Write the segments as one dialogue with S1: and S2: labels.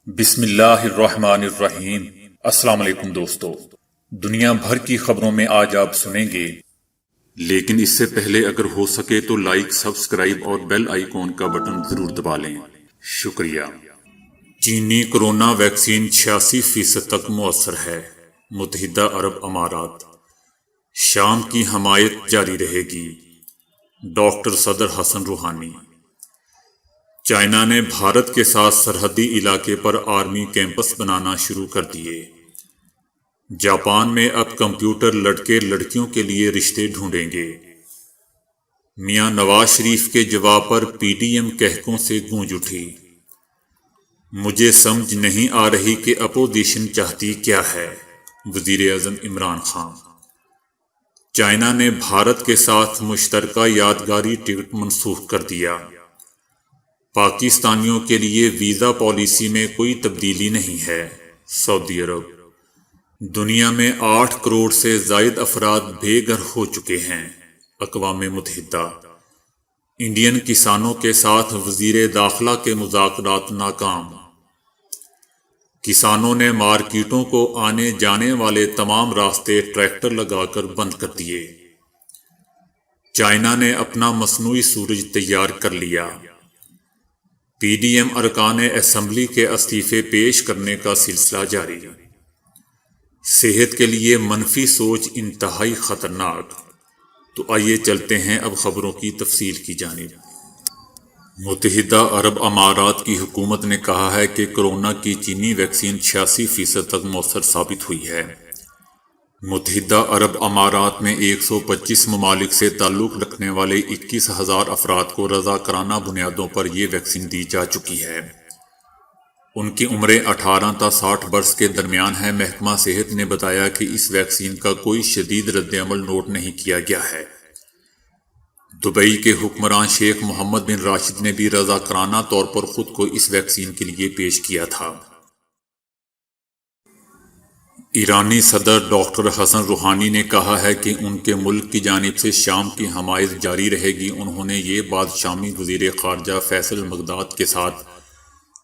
S1: بسم اللہ الرحمن الرحیم۔ السلام علیکم دوستو، دنیا بھر کی خبروں میں آج آپ سنیں گے، لیکن اس سے پہلے اگر ہو سکے تو لائک، سبسکرائب اور بیل آئیکن کا بٹن ضرور دبا لیں، شکریہ۔ چینی کرونا ویکسین 86% تک مؤثر ہے، متحدہ عرب امارات۔ شام کی حمایت جاری رہے گی، ڈاکٹر صدر حسن روحانی۔ چائنا نے بھارت کے ساتھ سرحدی علاقے پر آرمی کیمپس بنانا شروع کر دیے۔ جاپان میں اب کمپیوٹر لڑکے لڑکیوں کے لیے رشتے ڈھونڈیں گے۔ میاں نواز شریف کے جواب پر پی ڈی ایم کہکوں سے گونج اٹھی۔ مجھے سمجھ نہیں آ رہی کہ اپوزیشن چاہتی کیا ہے، وزیر اعظم عمران خان۔ چائنا نے بھارت کے ساتھ مشترکہ یادگاری ٹکٹ منسوخ کر دیا۔ پاکستانیوں کے لیے ویزا پالیسی میں کوئی تبدیلی نہیں ہے، سعودی عرب۔ دنیا میں 8 کروڑ سے زائد افراد بے گھر ہو چکے ہیں، اقوام متحدہ۔ انڈین کسانوں کے ساتھ وزیر داخلہ کے مذاکرات ناکام۔ کسانوں نے مارکیٹوں کو آنے جانے والے تمام راستے ٹریکٹر لگا کر بند کر دیے۔ چائنا نے اپنا مصنوعی سورج تیار کر لیا۔ پی ڈی ایم ارکان اسمبلی کے استعفے پیش کرنے کا سلسلہ جاری۔ صحت کے لیے منفی سوچ انتہائی خطرناک۔ تو آئیے چلتے ہیں اب خبروں کی تفصیل کی جانب۔ متحدہ عرب امارات کی حکومت نے کہا ہے کہ کورونا کی چینی ویکسین 86% تک مؤثر ثابت ہوئی ہے۔ متحدہ عرب امارات میں 125 ممالک سے تعلق رکھنے والے 21,000 افراد کو رضاکارانہ بنیادوں پر یہ ویکسین دی جا چکی ہے۔ ان کی عمریں 18 تا 60 برس کے درمیان ہے۔ محکمہ صحت نے بتایا کہ اس ویکسین کا کوئی شدید رد عمل نوٹ نہیں کیا گیا ہے۔ دبئی کے حکمران شیخ محمد بن راشد نے بھی رضاکارانہ طور پر خود کو اس ویکسین کے لیے پیش کیا تھا۔ ایرانی صدر ڈاکٹر حسن روحانی نے کہا ہے کہ ان کے ملک کی جانب سے شام کی حمایت جاری رہے گی۔ انہوں نے یہ بات شامی وزیر خارجہ فیصل مقداد کے ساتھ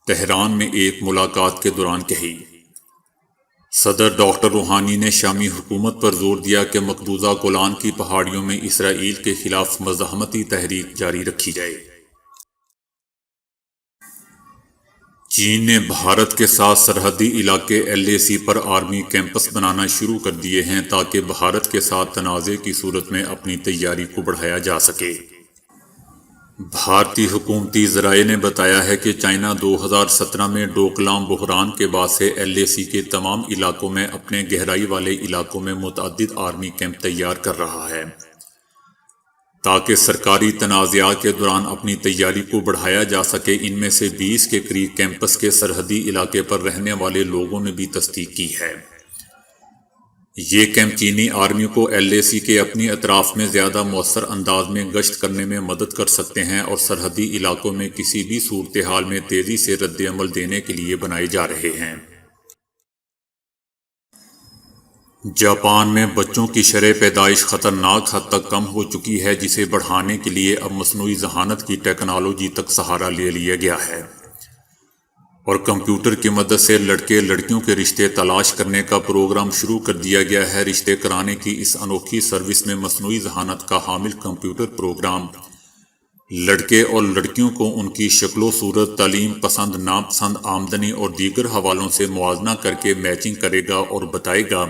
S1: تہران میں ایک ملاقات کے دوران کہی۔ صدر ڈاکٹر روحانی نے شامی حکومت پر زور دیا کہ مقبوضہ گولان کی پہاڑیوں میں اسرائیل کے خلاف مزاحمتی تحریک جاری رکھی جائے۔ چین نے بھارت کے ساتھ سرحدی علاقے LAC پر آرمی کیمپس بنانا شروع کر دیے ہیں تاکہ بھارت کے ساتھ تنازع کی صورت میں اپنی تیاری کو بڑھایا جا سکے۔ بھارتی حکومتی ذرائع نے بتایا ہے کہ چائنا 2017 میں ڈوکلام بحران کے بعد سے LAC کے تمام علاقوں میں اپنے گہرائی والے علاقوں میں متعدد آرمی کیمپ تیار کر رہا ہے تاکہ سرکاری تنازعات کے دوران اپنی تیاری کو بڑھایا جا سکے۔ ان میں سے 20 کے قریب کیمپس کے سرحدی علاقے پر رہنے والے لوگوں نے بھی تصدیق کی ہے۔ یہ کیمپ چینی آرمی کو LAC کے اپنی اطراف میں زیادہ مؤثر انداز میں گشت کرنے میں مدد کر سکتے ہیں اور سرحدی علاقوں میں کسی بھی صورتحال میں تیزی سے رد عمل دینے کے لیے بنائے جا رہے ہیں۔ جاپان میں بچوں کی شرح پیدائش خطرناک حد تک کم ہو چکی ہے، جسے بڑھانے کے لیے اب مصنوعی ذہانت کی ٹیکنالوجی تک سہارا لے لیا گیا ہے اور کمپیوٹر کی مدد سے لڑکے لڑکیوں کے رشتے تلاش کرنے کا پروگرام شروع کر دیا گیا ہے۔ رشتے کرانے کی اس انوکھی سروس میں مصنوعی ذہانت کا حامل کمپیوٹر پروگرام لڑکے اور لڑکیوں کو ان کی شکل و صورت، تعلیم پسند ناپسند، آمدنی اور دیگر حوالوں سے موازنہ کر کے میچنگ کرے گا اور بتائے گا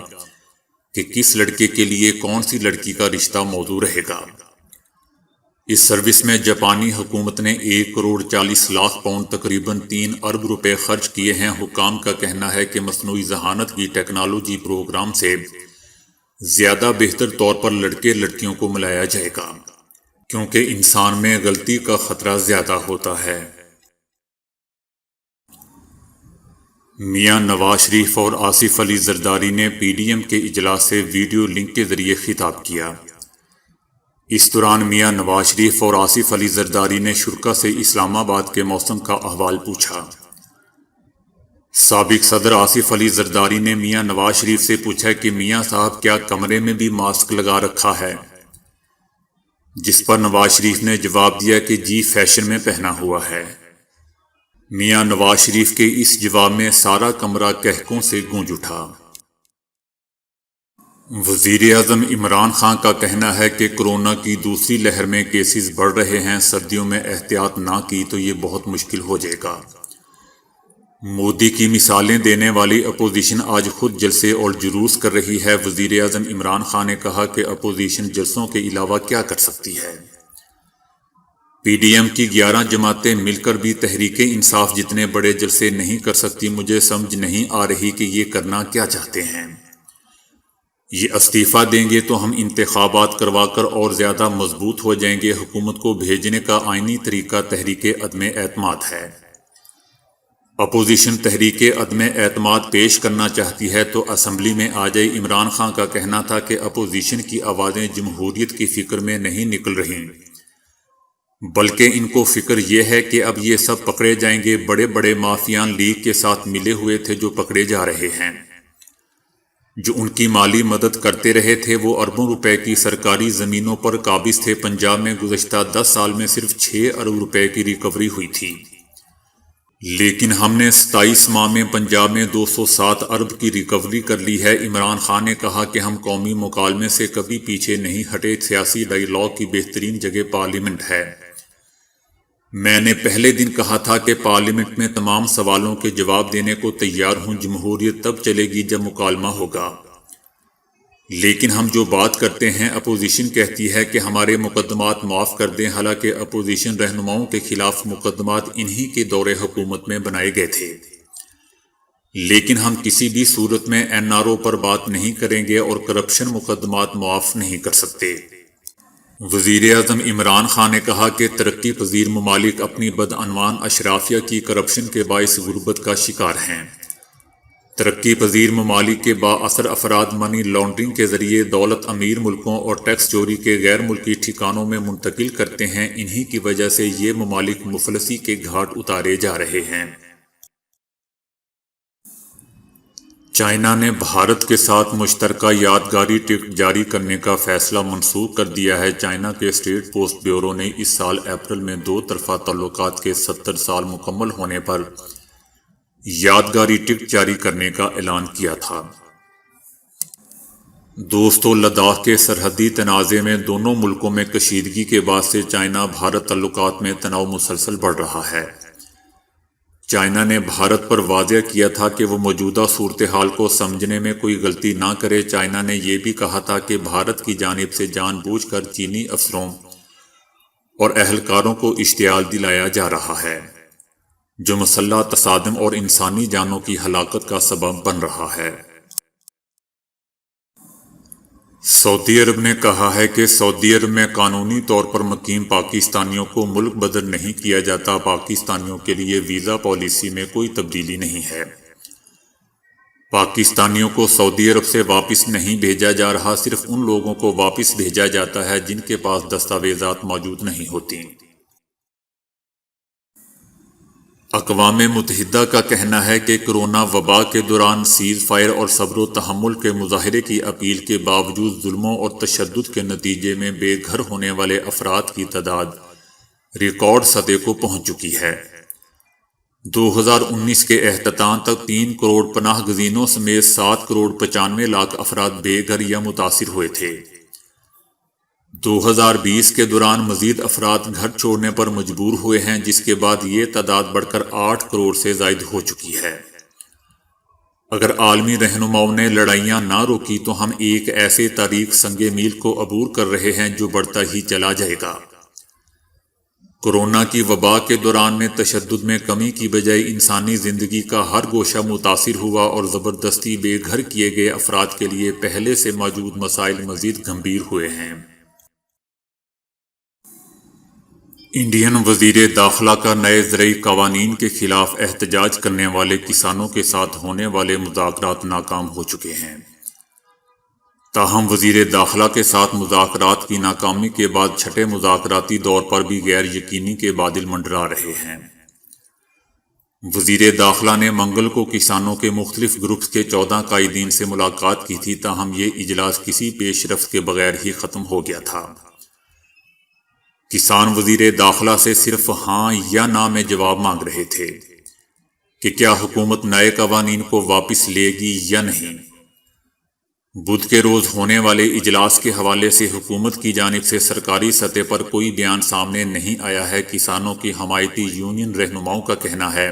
S1: کہ کس لڑکے کے لیے کون سی لڑکی کا رشتہ موزوں رہے گا۔ اس سروس میں جاپانی حکومت نے 1 کروڑ 40 لاکھ پاؤنڈ تقریباً 3 ارب روپے خرچ کیے ہیں۔ حکام کا کہنا ہے کہ مصنوعی ذہانت کی ٹیکنالوجی پروگرام سے زیادہ بہتر طور پر لڑکے لڑکیوں کو ملایا جائے گا، کیونکہ انسان میں غلطی کا خطرہ زیادہ ہوتا ہے۔ میاں نواز شریف اور آصف علی زرداری نے پی ڈی ایم کے اجلاس سے ویڈیو لنک کے ذریعے خطاب کیا۔ اس دوران میاں نواز شریف اور آصف علی زرداری نے شرکاء سے اسلام آباد کے موسم کا احوال پوچھا۔ سابق صدر آصف علی زرداری نے میاں نواز شریف سے پوچھا کہ میاں صاحب کیا کمرے میں بھی ماسک لگا رکھا ہے، جس پر نواز شریف نے جواب دیا کہ جی فیشن میں پہنا ہوا ہے۔ میاں نواز شریف کے اس جواب میں سارا کمرہ قہقہوں سے گونج اٹھا۔ وزیر اعظم عمران خان کا کہنا ہے کہ کورونا کی دوسری لہر میں کیسز بڑھ رہے ہیں، سردیوں میں احتیاط نہ کی تو یہ بہت مشکل ہو جائے گا۔ مودی کی مثالیں دینے والی اپوزیشن آج خود جلسے اور جلوس کر رہی ہے۔ وزیر اعظم عمران خان نے کہا کہ اپوزیشن جلسوں کے علاوہ کیا کر سکتی ہے؟ پی ڈی ایم کی 11 جماعتیں مل کر بھی تحریک انصاف جتنے بڑے جلسے نہیں کر سکتی۔ مجھے سمجھ نہیں آ رہی کہ یہ کرنا کیا چاہتے ہیں۔ یہ استعفیٰ دیں گے تو ہم انتخابات کروا کر اور زیادہ مضبوط ہو جائیں گے۔ حکومت کو بھیجنے کا آئینی طریقہ تحریک عدم اعتماد ہے۔ اپوزیشن تحریک عدم اعتماد پیش کرنا چاہتی ہے تو اسمبلی میں آ جائے۔ عمران خان کا کہنا تھا کہ اپوزیشن کی آوازیں جمہوریت کی فکر میں نہیں نکل رہیں، بلکہ ان کو فکر یہ ہے کہ اب یہ سب پکڑے جائیں گے۔ بڑے بڑے مافیان لیگ کے ساتھ ملے ہوئے تھے جو پکڑے جا رہے ہیں۔ جو ان کی مالی مدد کرتے رہے تھے وہ اربوں روپے کی سرکاری زمینوں پر قابض تھے۔ پنجاب میں گزشتہ 10 سال میں صرف 6 ارب روپے کی ریکوری ہوئی تھی، لیکن ہم نے 27 ماہ میں پنجاب میں 207 ارب کی ریکوری کر لی ہے۔ عمران خان نے کہا کہ ہم قومی مکالمے سے کبھی پیچھے نہیں ہٹے۔ سیاسی ڈائیلاگ کی بہترین جگہ پارلیمنٹ ہے۔ میں نے پہلے دن کہا تھا کہ پارلیمنٹ میں تمام سوالوں کے جواب دینے کو تیار ہوں۔ جمہوریت تب چلے گی جب مکالمہ ہوگا، لیکن ہم جو بات کرتے ہیں اپوزیشن کہتی ہے کہ ہمارے مقدمات معاف کر دیں، حالانکہ اپوزیشن رہنماؤں کے خلاف مقدمات انہی کے دور حکومت میں بنائے گئے تھے۔ لیکن ہم کسی بھی صورت میں این آر او پر بات نہیں کریں گے اور کرپشن مقدمات معاف نہیں کر سکتے۔ وزیر اعظم عمران خان نے کہا کہ ترقی پذیر ممالک اپنی بدعنوان اشرافیہ کی کرپشن کے باعث غربت کا شکار ہیں۔ ترقی پذیر ممالک کے بااثر افراد منی لانڈرنگ کے ذریعے دولت امیر ملکوں اور ٹیکس چوری کے غیر ملکی ٹھکانوں میں منتقل کرتے ہیں۔ انہی کی وجہ سے یہ ممالک مفلسی کے گھاٹ اتارے جا رہے ہیں۔ چائنا نے بھارت کے ساتھ مشترکہ یادگاری ٹکٹ جاری کرنے کا فیصلہ منسوخ کر دیا ہے۔ چائنا کے اسٹیٹ پوسٹ بیورو نے اس سال اپریل میں 2 طرفہ تعلقات کے 70 سال مکمل ہونے پر یادگاری ٹکٹ جاری کرنے کا اعلان کیا تھا۔ دوستو، لداخ کے سرحدی تنازع میں دونوں ملکوں میں کشیدگی کے بعد سے چائنا بھارت تعلقات میں تناؤ مسلسل بڑھ رہا ہے۔ چائنا نے بھارت پر واضح کیا تھا کہ وہ موجودہ صورتحال کو سمجھنے میں کوئی غلطی نہ کرے۔ چائنا نے یہ بھی کہا تھا کہ بھارت کی جانب سے جان بوجھ کر چینی افسروں اور اہلکاروں کو اشتعال دلایا جا رہا ہے، جو مسلح تصادم اور انسانی جانوں کی ہلاکت کا سبب بن رہا ہے۔ سعودی عرب نے کہا ہے کہ سعودی عرب میں قانونی طور پر مقیم پاکستانیوں کو ملک بدر نہیں کیا جاتا۔ پاکستانیوں کے لیے ویزا پالیسی میں کوئی تبدیلی نہیں ہے۔ پاکستانیوں کو سعودی عرب سے واپس نہیں بھیجا جا رہا، صرف ان لوگوں کو واپس بھیجا جاتا ہے جن کے پاس دستاویزات موجود نہیں ہوتی۔ اقوام متحدہ کا کہنا ہے کہ کورونا وبا کے دوران سیز فائر اور صبر و تحمل کے مظاہرے کی اپیل کے باوجود ظلموں اور تشدد کے نتیجے میں بے گھر ہونے والے افراد کی تعداد ریکارڈ سطح کو پہنچ چکی ہے۔ 2019 کے اختتام تک 3 کروڑ پناہ گزینوں سمیت 7 کروڑ 95 لاکھ افراد بے گھر یا متاثر ہوئے تھے۔ 2020 کے دوران مزید افراد گھر چھوڑنے پر مجبور ہوئے ہیں، جس کے بعد یہ تعداد بڑھ کر 8 کروڑ سے زائد ہو چکی ہے۔ اگر عالمی رہنماؤں نے لڑائیاں نہ روکی تو ہم ایک ایسے تاریک سنگ میل کو عبور کر رہے ہیں جو بڑھتا ہی چلا جائے گا۔ کورونا کی وبا کے دوران میں تشدد میں کمی کی بجائے انسانی زندگی کا ہر گوشہ متاثر ہوا اور زبردستی بے گھر کیے گئے افراد کے لیے پہلے سے موجود مسائل مزید گمبھیر ہوئے ہیں۔ انڈین وزیر داخلہ کا نئے زرعی قوانین کے خلاف احتجاج کرنے والے کسانوں کے ساتھ ہونے والے مذاکرات ناکام ہو چکے ہیں۔ تاہم وزیر داخلہ کے ساتھ مذاکرات کی ناکامی کے بعد چھٹے مذاکراتی دور پر بھی غیر یقینی کے بادل منڈرا رہے ہیں۔ وزیر داخلہ نے منگل کو کسانوں کے مختلف گروپس کے 14 قائدین سے ملاقات کی تھی، تاہم یہ اجلاس کسی پیش رفت کے بغیر ہی ختم ہو گیا تھا۔ کسان وزیر داخلہ سے صرف ہاں یا نہ میں جواب مانگ رہے تھے۔ کہ کیا حکومت نئے قوانین کو واپس لے گی یا نہیں۔ بدھ کے روز ہونے والے اجلاس کے حوالے سے حکومت کی جانب سے سرکاری سطح پر کوئی بیان سامنے نہیں آیا ہے۔ کسانوں کی حمایتی یونین رہنماؤں کا کہنا ہے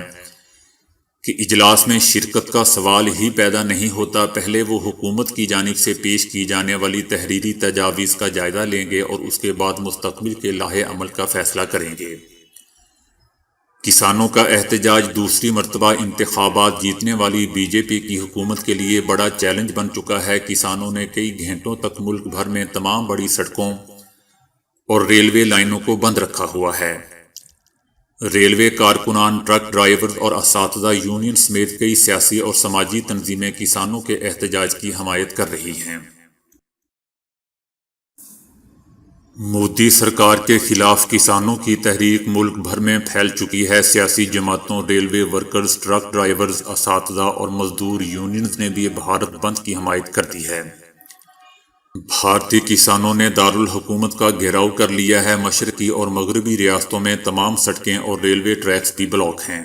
S1: کہ اجلاس میں شرکت کا سوال ہی پیدا نہیں ہوتا، پہلے وہ حکومت کی جانب سے پیش کی جانے والی تحریری تجاویز کا جائزہ لیں گے اور اس کے بعد مستقبل کے لائحہ عمل کا فیصلہ کریں گے۔ کسانوں کا احتجاج دوسری مرتبہ انتخابات جیتنے والی بی جے پی کی حکومت کے لیے بڑا چیلنج بن چکا ہے۔ کسانوں نے کئی گھنٹوں تک ملک بھر میں تمام بڑی سڑکوں اور ریلوے لائنوں کو بند رکھا ہوا ہے۔ ریلوے کارکنان، ٹرک ڈرائیورز اور اساتذہ یونین سمیت کئی سیاسی اور سماجی تنظیمیں کسانوں کے احتجاج کی حمایت کر رہی ہیں۔ مودی سرکار کے خلاف کسانوں کی تحریک ملک بھر میں پھیل چکی ہے۔ سیاسی جماعتوں، ریلوے ورکرز، ٹرک ڈرائیورز، اساتذہ اور مزدور یونینز نے بھی بھارت بند کی حمایت کر دی ہے۔ بھارتی کسانوں نے دارالحکومت کا گھیراؤ کر لیا ہے۔ مشرقی اور مغربی ریاستوں میں تمام سڑکیں اور ریلوے ٹریکس بھی بلاک ہیں۔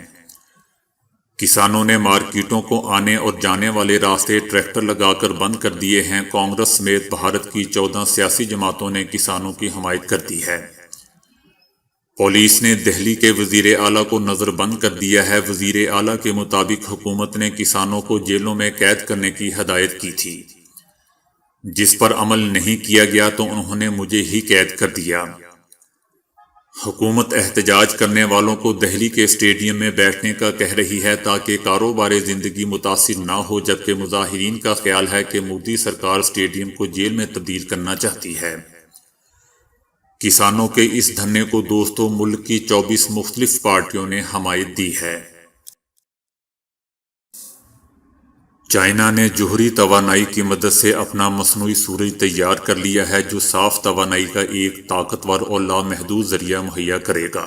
S1: کسانوں نے مارکیٹوں کو آنے اور جانے والے راستے ٹریکٹر لگا کر بند کر دیے ہیں۔ کانگریس سمیت بھارت کی 14 سیاسی جماعتوں نے کسانوں کی حمایت کر دی ہے۔ پولیس نے دہلی کے وزیر اعلیٰ کو نظر بند کر دیا ہے۔ وزیر اعلیٰ کے مطابق حکومت نے کسانوں کو جیلوں میں قید کرنے کی ہدایت کی تھی، جس پر عمل نہیں کیا گیا تو انہوں نے مجھے ہی قید کر دیا۔ حکومت احتجاج کرنے والوں کو دہلی کے اسٹیڈیم میں بیٹھنے کا کہہ رہی ہے تاکہ کاروبار زندگی متاثر نہ ہو، جبکہ مظاہرین کا خیال ہے کہ مودی سرکار اسٹیڈیم کو جیل میں تبدیل کرنا چاہتی ہے۔ کسانوں کے اس دھرنے کو دوستوں ملک کی 24 مختلف پارٹیوں نے حمایت دی ہے۔ چائنا نے جوہری توانائی کی مدد سے اپنا مصنوعی سورج تیار کر لیا ہے، جو صاف توانائی کا ایک طاقتور اور لامحدود ذریعہ مہیا کرے گا۔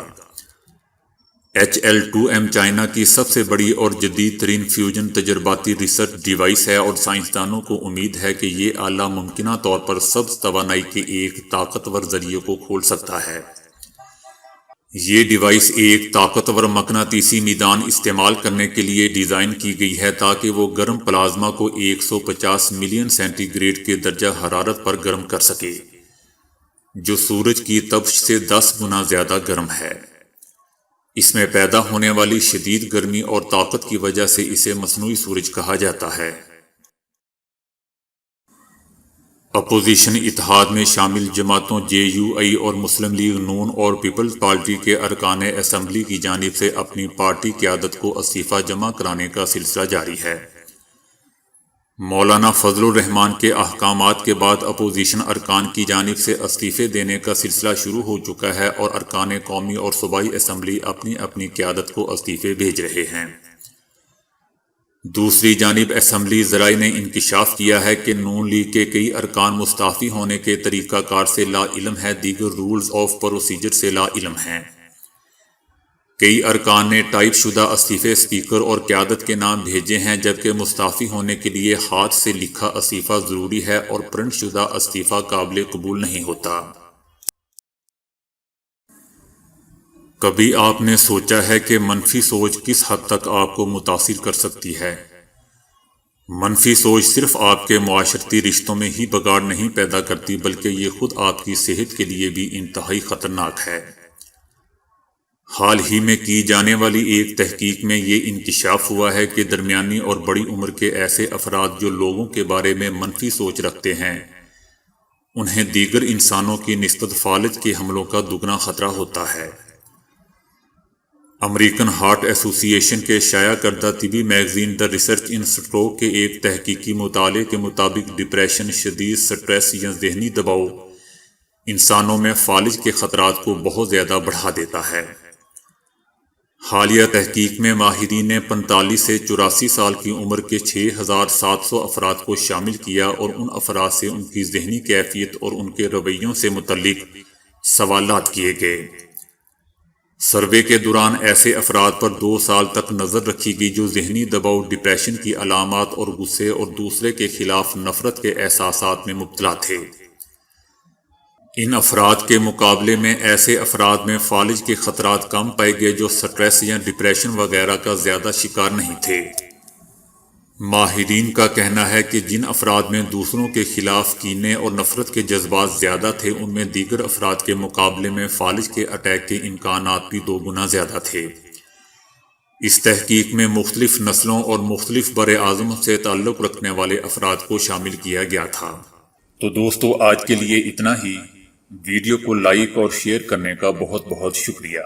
S1: HL2M چائنا کی سب سے بڑی اور جدید ترین فیوژن تجرباتی ریسرچ ڈیوائس ہے اور سائنسدانوں کو امید ہے کہ یہ آلہ ممکنہ طور پر سبز توانائی کے ایک طاقتور ذریعے کو کھول سکتا ہے۔ یہ ڈیوائس ایک طاقتور مقناطیسی میدان استعمال کرنے کے لیے ڈیزائن کی گئی ہے تاکہ وہ گرم پلازما کو 150 ملین سینٹی گریڈ کے درجہ حرارت پر گرم کر سکے، جو سورج کی تپش سے 10 گنا زیادہ گرم ہے۔ اس میں پیدا ہونے والی شدید گرمی اور طاقت کی وجہ سے اسے مصنوعی سورج کہا جاتا ہے۔ اپوزیشن اتحاد میں شامل جماعتوں JUI اور مسلم لیگ نون اور پیپلز پارٹی کے ارکان اسمبلی کی جانب سے اپنی پارٹی قیادت کو استعفیٰ جمع کرانے کا سلسلہ جاری ہے۔ مولانا فضل الرحمان کے احکامات کے بعد اپوزیشن ارکان کی جانب سے استعفے دینے کا سلسلہ شروع ہو چکا ہے اور ارکان قومی اور صوبائی اسمبلی اپنی اپنی قیادت کو استعفے بھیج رہے ہیں۔ دوسری جانب اسمبلی ذرائع نے انکشاف کیا ہے کہ نون لیگ کے کئی ارکان مستعفی ہونے کے طریقہ کار سے لا علم ہے، دیگر رولز آف پروسیجر سے لا علم ہیں۔ کئی ارکان نے ٹائپ شدہ استعفے اسپیکر اور قیادت کے نام بھیجے ہیں، جبکہ مستعفی ہونے کے لیے ہاتھ سے لکھا استعفیٰ ضروری ہے اور پرنٹ شدہ استعفیٰ قابل قبول نہیں ہوتا۔ کبھی آپ نے سوچا ہے کہ منفی سوچ کس حد تک آپ کو متاثر کر سکتی ہے؟ منفی سوچ صرف آپ کے معاشرتی رشتوں میں ہی بگاڑ نہیں پیدا کرتی، بلکہ یہ خود آپ کی صحت کے لیے بھی انتہائی خطرناک ہے۔ حال ہی میں کی جانے والی ایک تحقیق میں یہ انکشاف ہوا ہے کہ درمیانی اور بڑی عمر کے ایسے افراد جو لوگوں کے بارے میں منفی سوچ رکھتے ہیں، انہیں دیگر انسانوں کی نسبت فالج کے حملوں کا دگنا خطرہ ہوتا ہے۔ امریکن ہارٹ ایسوسی ایشن کے شائع کردہ طبی magazine the research in stroke کے ایک تحقیقی مطالعے کے مطابق ڈپریشن، شدید سٹریس یا ذہنی دباؤ انسانوں میں فالج کے خطرات کو بہت زیادہ بڑھا دیتا ہے۔ حالیہ تحقیق میں ماہرین نے 45 سے 84 سال کی عمر کے 6700 افراد کو شامل کیا اور ان افراد سے ان کی ذہنی کیفیت اور ان کے رویوں سے متعلق سوالات کیے گئے۔ سروے کے دوران ایسے افراد پر 2 سال تک نظر رکھی گئی جو ذہنی دباؤ، ڈپریشن کی علامات اور غصے اور دوسرے کے خلاف نفرت کے احساسات میں مبتلا تھے۔ ان افراد کے مقابلے میں ایسے افراد میں فالج کے خطرات کم پائے گئے جو سٹریس یا ڈپریشن وغیرہ کا زیادہ شکار نہیں تھے۔ ماہرین کا کہنا ہے کہ جن افراد میں دوسروں کے خلاف کینے اور نفرت کے جذبات زیادہ تھے ان میں دیگر افراد کے مقابلے میں فالج کے اٹیک کے امکانات بھی 2 گنا زیادہ تھے۔ اس تحقیق میں مختلف نسلوں اور مختلف براعظم سے تعلق رکھنے والے افراد کو شامل کیا گیا تھا۔ تو دوستو آج کے لیے اتنا ہی۔ ویڈیو کو لائک اور شیئر کرنے کا بہت بہت شکریہ۔